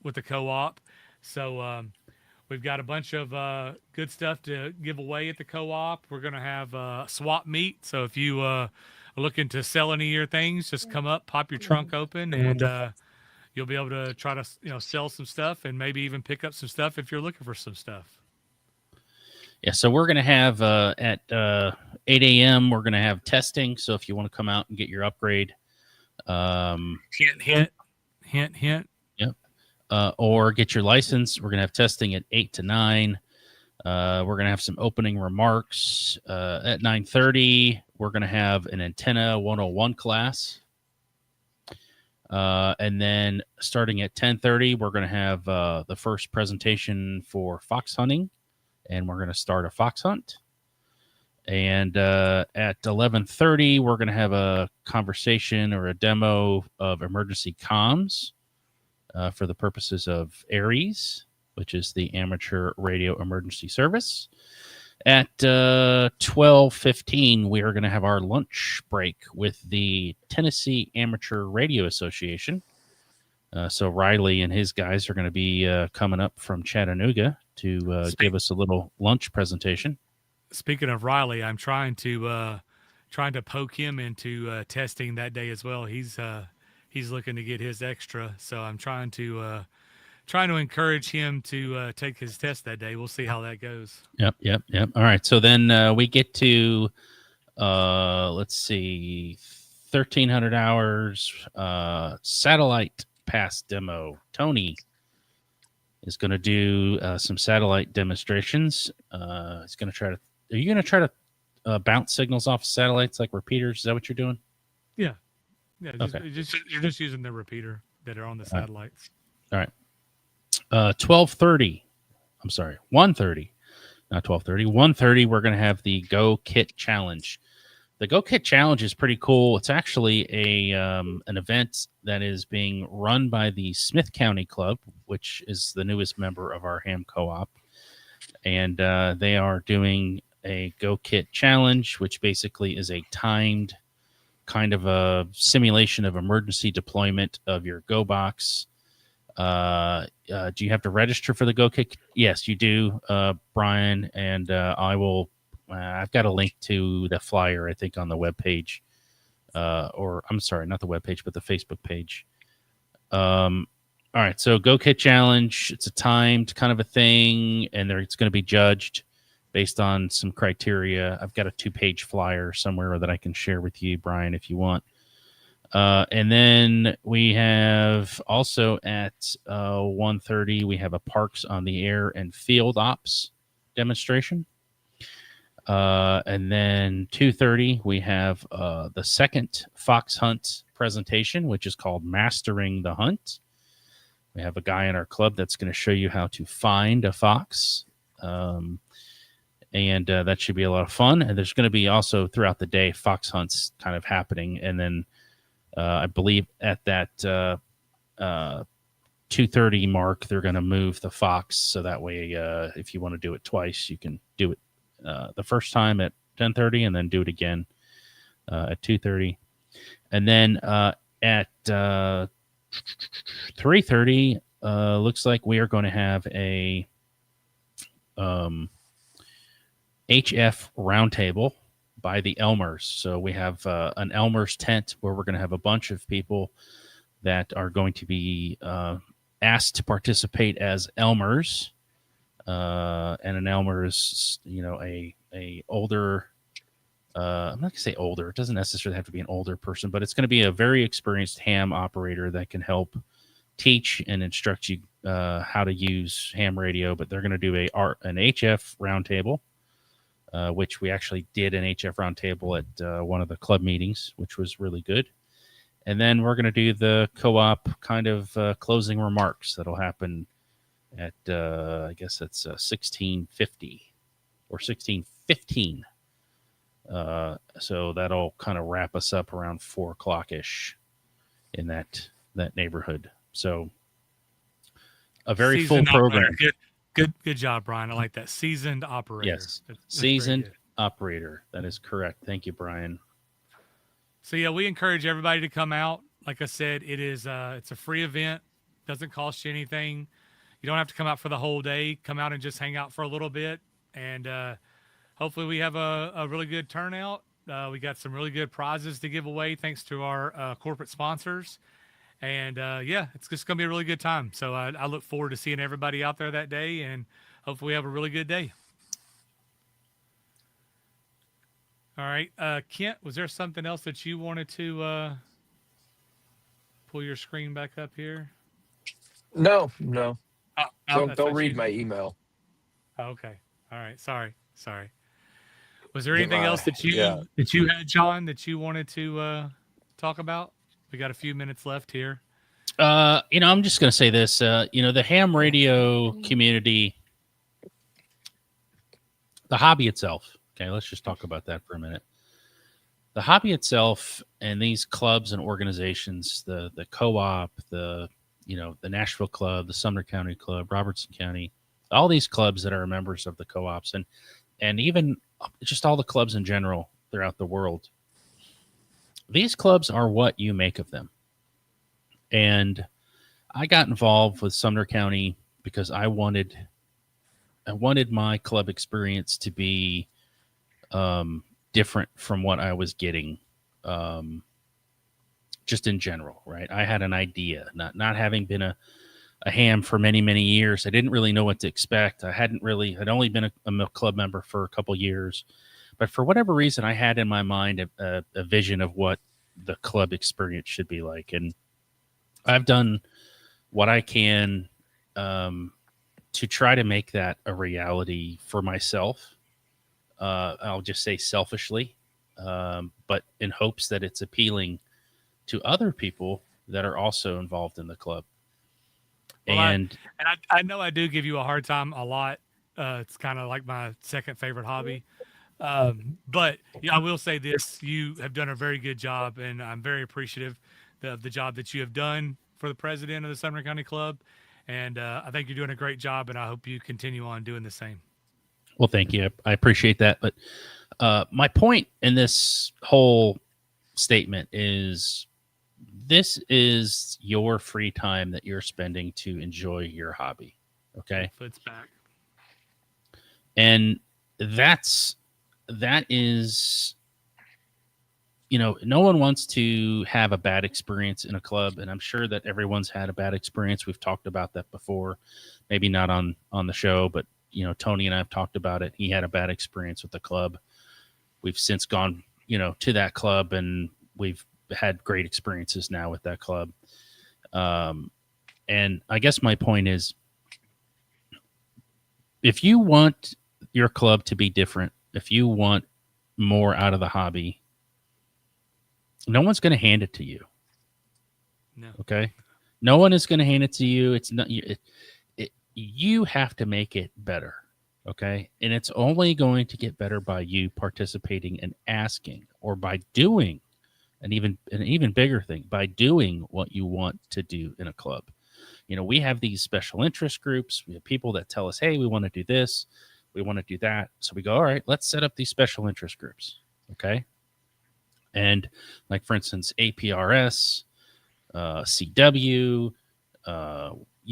co-op. So we've got a bunch of good stuff to give away at the co-op. We're going to have swap meet. So if you are looking to sell any of your things, just come up, pop your trunk open, and you'll be able to try to sell some stuff, and maybe even pick up some stuff if you're looking for some stuff. Yeah, so we're going to have at 8 a.m., we're going to have testing. So if you want to come out and get your upgrade, Hint, hint, hint, hint. yep, or get your license, we're going to have testing at 8 to 9. We're going to have some opening remarks at 9:30. We're going to have an Antenna 101 class. And then starting at 10:30, we're going to have the first presentation for fox hunting, and we're going to start a fox hunt. And at 11:30, we're going to have a conversation or a demo of emergency comms for the purposes of ARES, which is the Amateur Radio Emergency Service. At 12:15, we are going to have our lunch break with the Tennessee Amateur Radio Association. So Riley and his guys are going to be coming up from Chattanooga to give us a little lunch presentation. Speaking of Riley, I'm trying to poke him into testing that day as well. He's looking to get his extra, so I'm trying to encourage him to take his test that day. We'll see how that goes. Yep. All right. So then we get to, let's see, 1,300 hours, satellite pass demo. Tony is going to do some satellite demonstrations. He's going to try to, are you going to try to bounce signals off of satellites like repeaters? Is that what you're doing? Yeah. Okay. You're just using the repeater that are on the satellites. All right. 1:30, not 12:30. 1:30, we're going to have the Go Kit Challenge. The Go Kit Challenge is pretty cool. It's actually an event that is being run by the Smith County Club, which is the newest member of our ham co-op. And they are doing a Go Kit Challenge, which basically is a timed kind of a simulation of emergency deployment of your Go Box. Do you have to register for the Go Kit? Yes, you do, Brian. And I will. I've got a link to the flyer, I think, on the webpage. Or I'm sorry, not the webpage, but the Facebook page. All right, so Go Kit Challenge. It's a timed kind of a thing, and it's going to be judged based on some criteria. I've got a 2-page flyer somewhere that I can share with you, Brian, if you want. And then we have also at 1:30, we have a Parks on the Air and Field Ops demonstration. And then 2:30, we have the second Fox Hunt presentation, which is called Mastering the Hunt. We have a guy in our club that's going to show you how to find a fox. And that should be a lot of fun. And there's going to be also throughout the day fox hunts kind of happening. And then I believe at that 2:30 mark, they're going to move the fox. So that way, if you want to do it twice, you can do it the first time at 10:30 and then do it again at 2:30. And then at 3:30, looks like we are going to have a HF roundtable by the Elmers. So we have an Elmers tent where we're going to have a bunch of people that are going to be asked to participate as Elmers. And an Elmer is, a older, I'm not going to say older. It doesn't necessarily have to be an older person, but it's going to be a very experienced ham operator that can help teach and instruct you how to use ham radio. But they're going to do an HF roundtable. Which we actually did an HF roundtable at one of the club meetings, which was really good. And then we're going to do the co-op kind of closing remarks that'll happen at, I guess it's 16:50 or 16:15. So that'll kind of wrap us up around 4 o'clock-ish in that neighborhood. So a very full program. Good job, Brian. I like that. Seasoned operator. Yes, seasoned operator. That is correct. Thank you, Brian. So yeah, we encourage everybody to come out. Like I said, it's a free event. Doesn't cost you anything. You don't have to come out for the whole day. Come out and just hang out for a little bit, and hopefully we have a really good turnout. We got some really good prizes to give away thanks to our corporate sponsors. And it's just going to be a really good time. So I look forward to seeing everybody out there that day, and hopefully we have a really good day. All right. Kent, was there something else that you wanted to pull your screen back up here? No, no. Oh, no, Go that's go not read you. my email. Oh, okay. All right. Sorry. Sorry. Was there Get anything else my that yeah. you had, John, that you wanted to talk about? We got a few minutes left here. I'm just going to say this. The ham radio community, the hobby itself. Okay, let's just talk about that for a minute. The hobby itself and these clubs and organizations, the co-op, the Nashville Club, the Sumner County Club, Robertson County, all these clubs that are members of the co-ops, and even just all the clubs in general throughout the world. These clubs are what you make of them. And I got involved with Sumner County because I wanted my club experience to be different from what I was getting, just in general. Right? I had an idea, not having been a ham for many years. I didn't really know what to expect. I'd only been a club member for a couple years, but for whatever reason, I had in my mind a vision of what the club experience should be like, and I've done what I can to try to make that a reality for myself. I'll just say selfishly, but in hopes that it's appealing to other people that are also involved in the club. Well, And I know I do give you a hard time a lot. It's kind of like my second favorite hobby. But yeah, I will say this: you have done a very good job, and I'm very appreciative of the job that you have done for the president of the Sumner County Club. And I think you're doing a great job, and I hope you continue on doing the same. well, thank you. I appreciate that. But my point in this whole statement is this is your free time that you're spending to enjoy your hobby. Okay. Foot's back. And that is, no one wants to have a bad experience in a club. And I'm sure that everyone's had a bad experience. We've talked about that before, maybe not on the show, but Tony and I have talked about it. He had a bad experience with the club. We've since gone, to that club, and we've had great experiences now with that club. And I guess my point is, if you want your club to be different, if you want more out of the hobby, no one's going to hand it to you. No. Okay. No one is going to hand it to you. It's not, you have to make it better. Okay. And it's only going to get better by you participating and asking, or by doing an even bigger thing, by doing what you want to do in a club. We have these special interest groups. We have people that tell us, hey, we want to do this, we want to do that. So we go, all right, let's set up these special interest groups. Okay. And like, for instance, APRS, CW,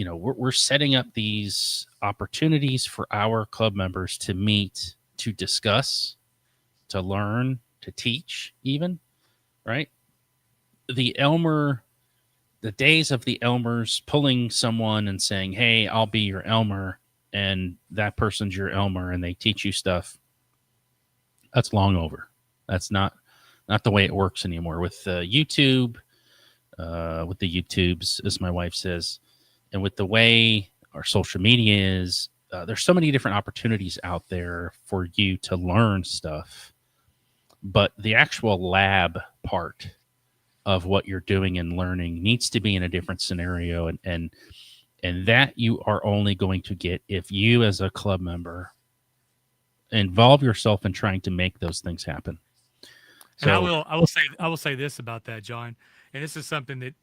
we're setting up these opportunities for our club members to meet, to discuss, to learn, to teach even, right? The days of the Elmers pulling someone and saying, hey, I'll be your Elmer, and that person's your Elmer, and they teach you stuff, that's long over. That's not the way it works anymore with YouTube, with the YouTubes, as my wife says, and with the way our social media is. There's so many different opportunities out there for you to learn stuff, but the actual lab part of what you're doing and learning needs to be in a different scenario, and that you are only going to get if you, as a club member, involve yourself in trying to make those things happen. And I will say this about that, John. And this is something that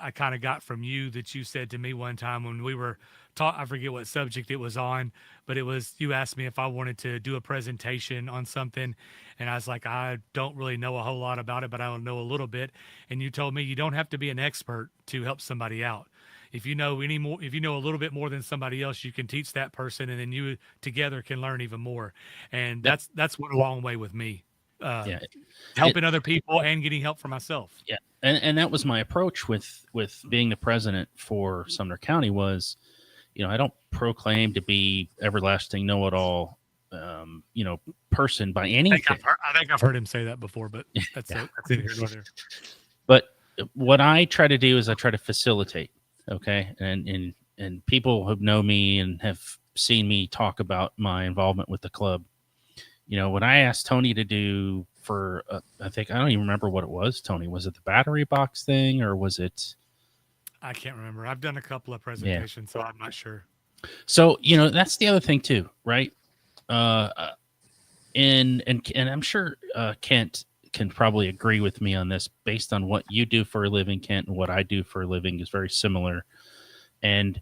I kind of got from you, that you said to me one time when we were taught. I forget what subject it was on, but it was, you asked me if I wanted to do a presentation on something, and I was like, I don't really know a whole lot about it, but I don't know a little bit. And you told me you don't have to be an expert to help somebody out. If you know a little bit more than somebody else, you can teach that person, and then you together can learn even more. And that's went a long way with me. Yeah, helping other people and getting help for myself. Yeah, and that was my approach with being the president for Sumner County. Was, I don't proclaim to be everlasting know-it-all. person by I think anything. I've heard him say that before, but that's Yeah. that's neither here nor there. But what I try to do is I try to facilitate. Okay. And people who know me and have seen me talk about my involvement with the club, what I asked Tony to do for, I don't even remember what it was, Tony. Was it the battery box thing or was it? I can't remember. I've done a couple of Yeah. presentations, so I'm not sure. So, that's the other thing too, right? And I'm sure Kent can probably agree with me on this based on what you do for a living, Kent, and what I do for a living is very similar. And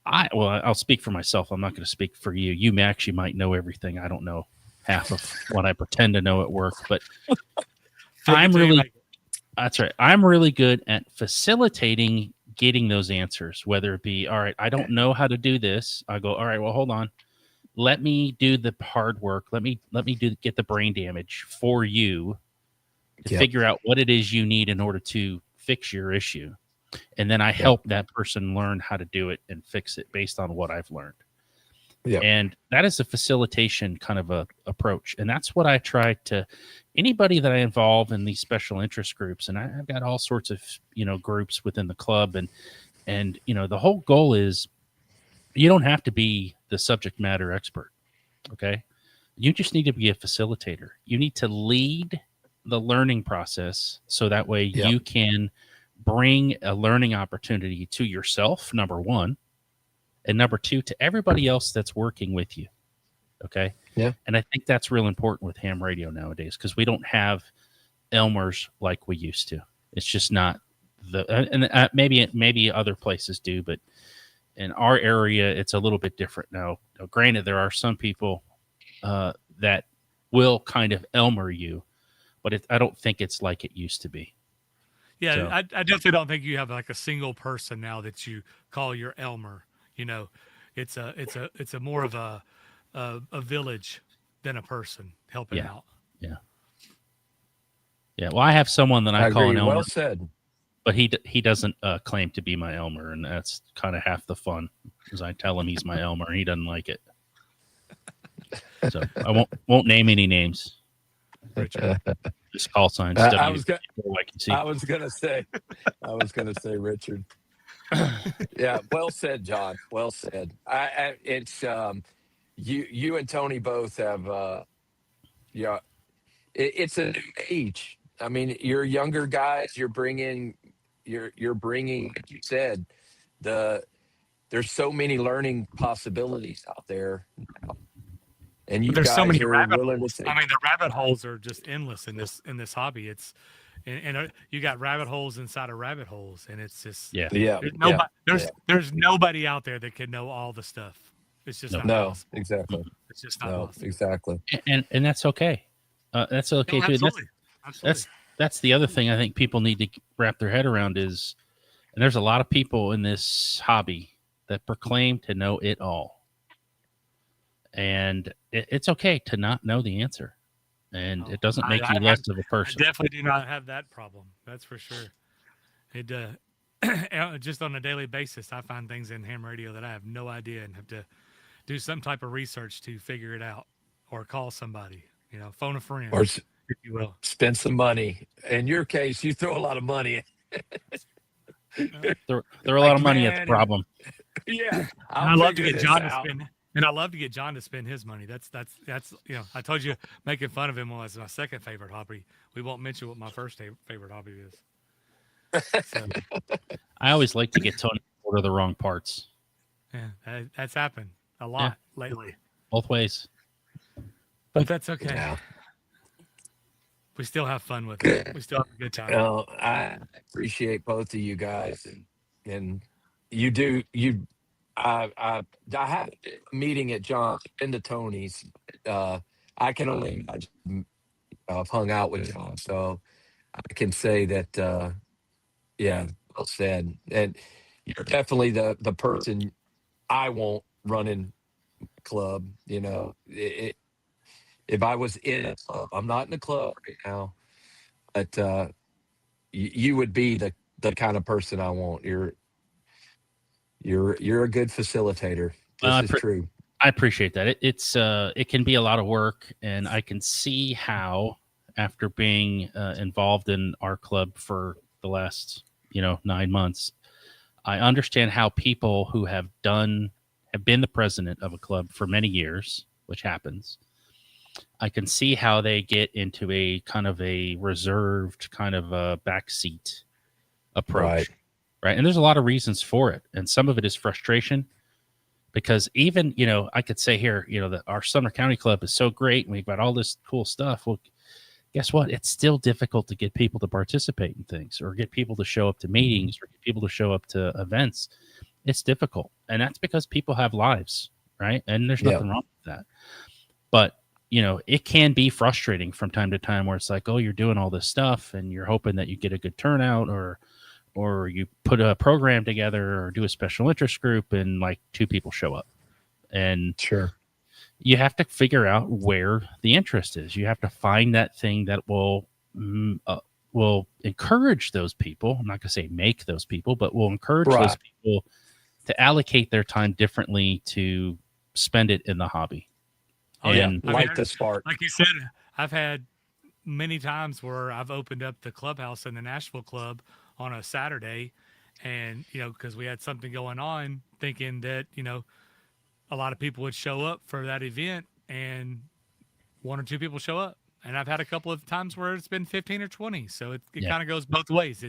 I'll speak for myself. I'm not going to speak for you. You actually might know everything. I don't know half of what I pretend to know at work, but that's right. I'm really good at facilitating getting those answers, whether it be, all right, I don't know how to do this. I go, all right, well, hold on. Let me do the hard work. Let me get the brain damage for you to figure out what it is you need in order to fix your issue. And then I help that person learn how to do it and fix it based on what I've learned. Yep. And that is a facilitation kind of a approach. And that's what I try to anybody that I involve in these special interest groups. And I've got all sorts of, groups within the club. And the whole goal is you don't have to be the subject matter expert. Okay. You just need to be a facilitator. You need to lead the learning process so that way you can bring a learning opportunity to yourself, number one, and number two, to everybody else that's working with you. Okay. Yeah. And I think that's real important with ham radio nowadays because we don't have Elmers like we used to. It's just not maybe other places do, but in our area, it's a little bit different now. Granted, there are some people that will kind of Elmer you, but I don't think it's like it used to be. Yeah, so. I definitely don't think you have like a single person now that you call your Elmer. It's a more of a village than a person helping out. Yeah. Yeah. Well, I have someone that I call agree. an Elmer. Well said. But he doesn't claim to be my Elmer, and that's kind of half the fun. Because I tell him he's my Elmer, and he doesn't like it. So I won't name any names. Richard. Just call signs. I was gonna say Richard. Yeah, well said, John. Well said. It's you and Tony both have it's a new age. I mean, you're younger guys. You're bringing, like you said, there's so many learning possibilities out there. And there's so many rabbit holes. I mean, the rabbit holes are just endless in this hobby. It's and you got rabbit holes inside of rabbit holes, and it's just there's nobody out there that can know all the stuff. It's just not possible. Exactly. It's just not possible. Exactly. And that's okay. That's okay too. Absolutely. That's the other thing I think people need to wrap their head around is, and there's a lot of people in this hobby that proclaim to know it all. And it's okay to not know the answer. And it doesn't make you less of a person. I definitely do not have that problem. That's for sure. It just on a daily basis, I find things in ham radio that I have no idea and have to do some type of research to figure it out or call somebody, phone a friend, or if you will. Spend some money. In your case, you throw a lot of money. There are a lot of money at the problem. Yeah. I love to get John to spend. And I love to get John to spend his money. That's I told you making fun of him was my second favorite hobby. We won't mention what my first favorite hobby is. So, I always like to get Tony to order the wrong parts. Yeah, that's happened a lot lately. Both ways. But that's okay. Yeah. We still have fun with it. We still have a good time. Well, I appreciate both of you guys, and you do you. I had a meeting at John's into Tony's. I can only imagine I've hung out with John, so I can say that. Well said. And you're definitely the person I want running club. If I was in a club, I'm not in a club right now, but you would be the kind of person I want. You're a good facilitator. This is true. I appreciate that. It can be a lot of work, and I can see how, after being involved in our club for the last 9 months, I understand how people who have been the president of a club for many years, which happens. I can see how they get into a kind of a reserved, kind of a backseat approach, right? And there's a lot of reasons for it, and some of it is frustration. Because even, I could say here, that our Sumner County Club is so great and we've got all this cool stuff. Well, guess what? It's still difficult to get people to participate in things, or get people to show up to meetings, or get people to show up to events. It's difficult. And that's because people have lives, right? And there's nothing wrong with that. But, it can be frustrating from time to time where it's like, oh, you're doing all this stuff and you're hoping that you get a good turnout, or you put a program together or do a special interest group and like 2 people show up. And Sure. You have to figure out where the interest is. You have to find that thing that will encourage those people. I'm not going to say make those people, but will encourage those people to allocate their time differently to spend it in the hobby. Oh, and light the spark. Like you said, I've had many times where I've opened up the clubhouse in the Nashville club on a Saturday, and because we had something going on, thinking that a lot of people would show up for that event, and 1 or 2 people show up. And I've had a couple of times where it's been 15 or 20. So it kind of goes both ways.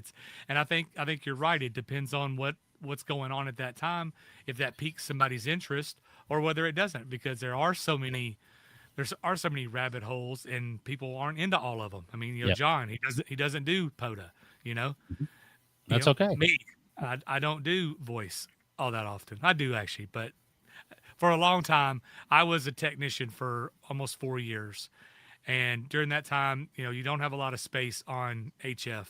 And I think you're right. It depends on what's going on at that time, if that piques somebody's interest or whether it doesn't, because there are so many rabbit holes and people aren't into all of them. I mean, John, he doesn't do POTA, That's okay. Me, I don't do voice all that often. I do actually, but for a long time, I was a technician for almost 4 years. And during that time, you don't have a lot of space on HF,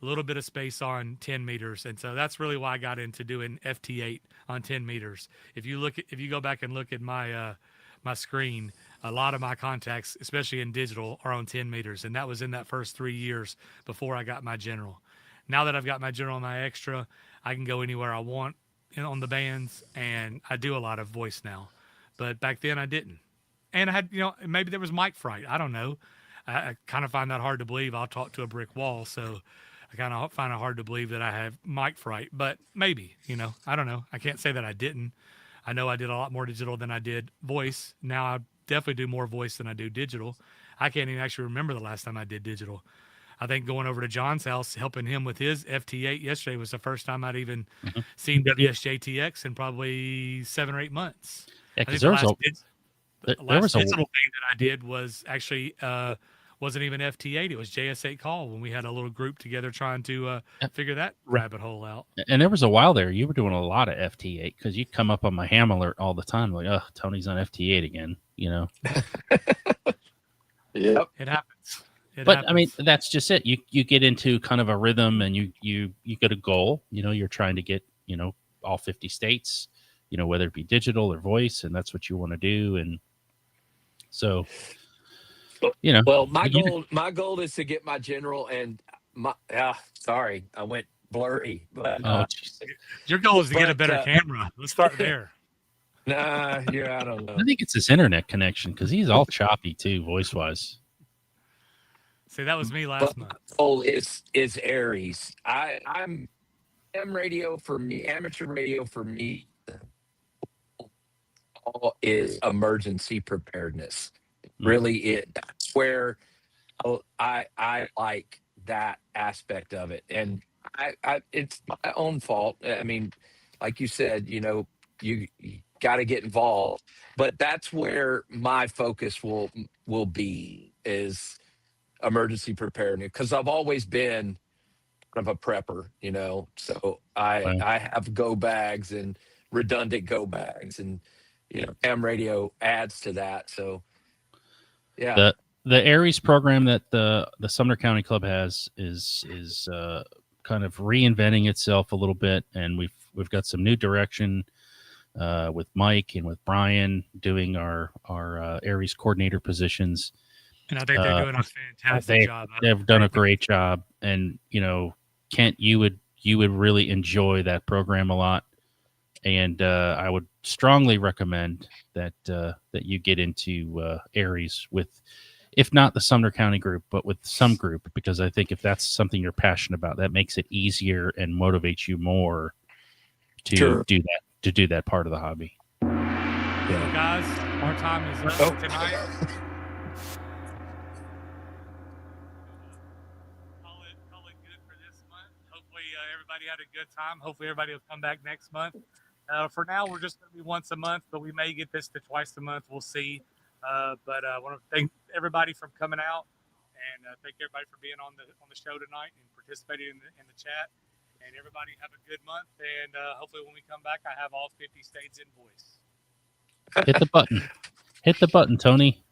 a little bit of space on 10 meters. And so that's really why I got into doing FT8 on 10 meters. If you go back and look at my, my screen, a lot of my contacts, especially in digital, are on 10 meters. And that was in that first 3 years before I got my general. Now that I've got my general and my extra, I can go anywhere I want on the bands, and I do a lot of voice now. But back then I didn't. And I had, maybe there was mic fright. I don't know. I kind of find that hard to believe. I'll talk to a brick wall. So I kind of find it hard to believe that I have mic fright. But maybe, I don't know. I can't say that I didn't. I know I did a lot more digital than I did voice. Now I definitely do more voice than I do digital. I can't even actually remember the last time I did digital. I think going over to John's house, helping him with his FT8 yesterday was the first time I'd even seen WSJTX in probably 7 or 8 months. Yeah, because there was the last digital thing that I did was actually wasn't even FT8. It was JS8 call when we had a little group together trying to figure that rabbit hole out. And there was a while there you were doing a lot of FT8 because you'd come up on my ham alert all the time, like, oh, Tony's on FT8 again, Yep. It happens. I mean, that's just it. You get into kind of a rhythm, and you get a goal. You're trying to get all 50 states. Whether it be digital or voice, and that's what you want to do. And so, Well, my goal is to get my general, and sorry, I went blurry. But your goal is to get a better camera. Let's start there. Nah, I don't know. I think it's his internet connection because he's all choppy too, voice wise. See, that was me last month. Goal is Aries. I'm radio for me, amateur radio for me. All is emergency preparedness. Really, that's where I like that aspect of it, and I it's my own fault. I mean, like you said, you got to get involved, but that's where my focus will be is emergency preparedness, because I've always been kind of a prepper, so I have go bags and redundant go bags, and ham radio adds to that. So yeah, the Aries program that the Sumner County Club has is kind of reinventing itself a little bit, and we've got some new direction with Mike and with Brian doing our Aries coordinator positions. And I think they're doing a fantastic job. They've done a great job, and Kent, you would really enjoy that program a lot. And I would strongly recommend that that you get into Aries with, if not the Sumner County group, but with some group, because I think if that's something you're passionate about, that makes it easier and motivates you more to do that part of the hobby. Well, guys, our time is up for tonight. Call it good for this month. Hopefully, everybody had a good time. Hopefully, everybody will come back next month. For now, we're just going to be once a month, but we may get this to twice a month. We'll see. But I want to thank everybody for coming out, and thank everybody for being on the show tonight and participating in the chat. And everybody have a good month. And hopefully, when we come back, I have all 50 states in voice. Hit the button. Hit the button, Tony.